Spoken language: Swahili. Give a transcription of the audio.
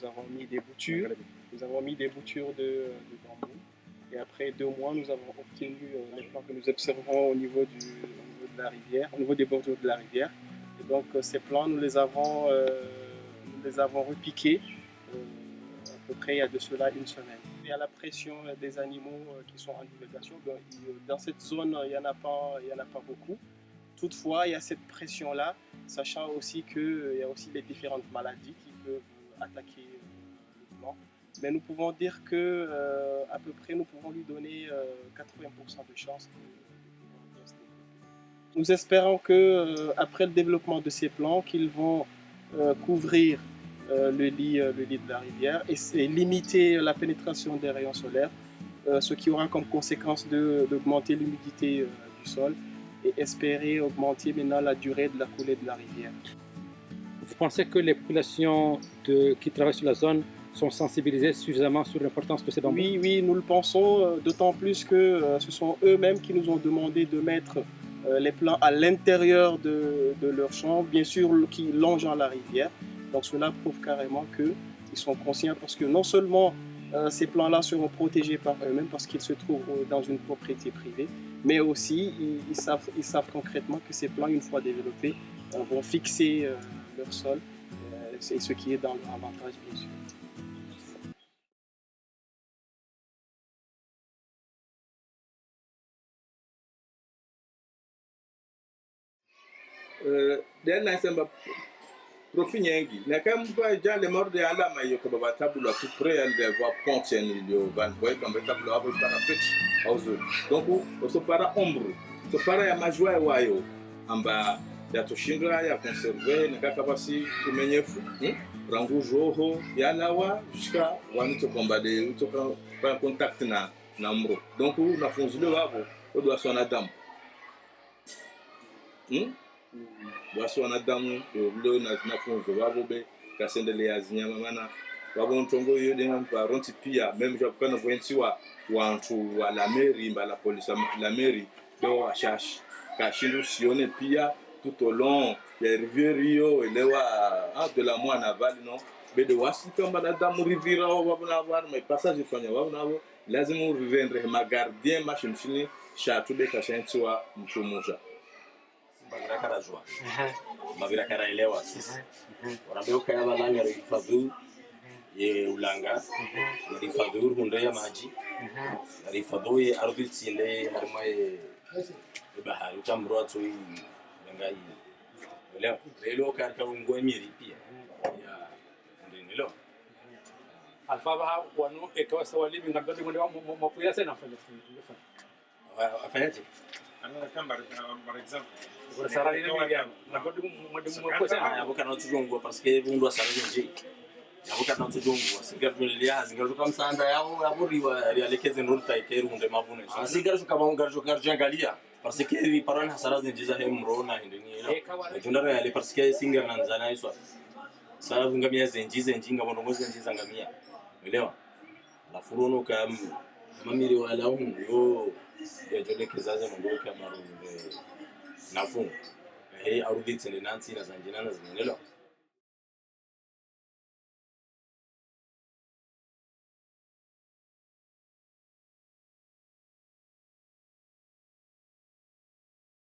avons mis des boutures. Nous avons mis des boutures de bambou. Et après 2 mois, nous avons obtenu les plants que nous observons au niveau de la rivière, au niveau des bordures de la rivière. Et donc ces plants, nous les avons repiqués à peu près il y a de cela 1 semaine. Il y a la pression des animaux qui sont en divagation. Dans cette zone, il n'y en a pas beaucoup. Toutefois, il y a cette pression-là, sachant aussi qu'il y a aussi les différentes maladies qui peuvent attaquer le plant. Mais nous pouvons dire que à peu près, nous pouvons lui donner 80% de chances de bien se développer. Nous espérons que après le développement de ces plants, qu'ils vont couvrir le lit de la rivière et limiter la pénétration des rayons solaires, ce qui aura comme conséquence d'augmenter l'humidité du sol et espérer augmenter maintenant la durée de la coulée de la rivière. Vous pensez que les populations qui travaillent sur la zone sont sensibilisées suffisamment sur l'importance de ces bambous? Oui, nous le pensons, d'autant plus que ce sont eux-mêmes qui nous ont demandé de mettre les plants à l'intérieur de leur champ, bien sûr qui longeant la rivière. Donc cela prouve carrément qu'ils sont conscients parce que non seulement ces plants-là seront protégés par eux-mêmes parce qu'ils se trouvent dans une propriété privée, mais aussi ils savent concrètement que ces plants, une fois développés, vont fixer leur sol, et ce qui est dans leur avantage bien sûr. Profit nyengi na kama kwa jale morde alama hiyo kwa baba tabula tout près elle va pontier le van boy comme tabula abo para fit auzo donc o para ombro so para ya majwa wayo amba ya toshindwa ya conserver na kaka basi kumenyefu rangu joho ya lawa jusqu'à wanito combattre to pas contact na ombro donc na fonzule wabo o doit son adam basi wanadamu leo na zinafunzo wabo be kasendele azinyama mana wabo ntongo hiyo dengan paronti pia même je kana voentiwa wantu wa la mairie la police la mairie do achash kashindu sione pia tout au long ya rivière hiyo elewa de la moine valley non be de wasi kamba na damu rivière wabo na var mais passage fanya wabo nabo lazima rendre ma gardien machine fini chatu be kashantiwa mchumusha Magira karajua. Magira karaelewa sisi. Wanabeuka ya balanga rifadhu ye ulanga. Rifadhu hunde ya maji. Rifadhu ye ardhi tsinde harma ye bahari utamro tu ngai. Leo lelo karka ngomiri pia. Ya ndinelo. Alfa ba wanu ekawa sawali ngambati mwende wa mapuya sana fanya. Afanyaje? Par exemple, Kwa sara ile miliano na kwa mwa sana yabuka na tujungwa parce que bundu asara nje yabuka na tujungwa singa tumelia zinga tukamsanda yao yaburiwa realekeze nrulta ikeru nde mavune singa tukaba ungarjo karjangalia parce que ri parana hasara nje za hemrona ndeni ila tundara yale parce que singa nanzana iswa sara ngamia zenjize njinga bonongoze njiza ngamia umeelewa la furono kama mamiri wala yo yajolekezaze mungu kama nafu aruditse nansi na zanjina na zinelo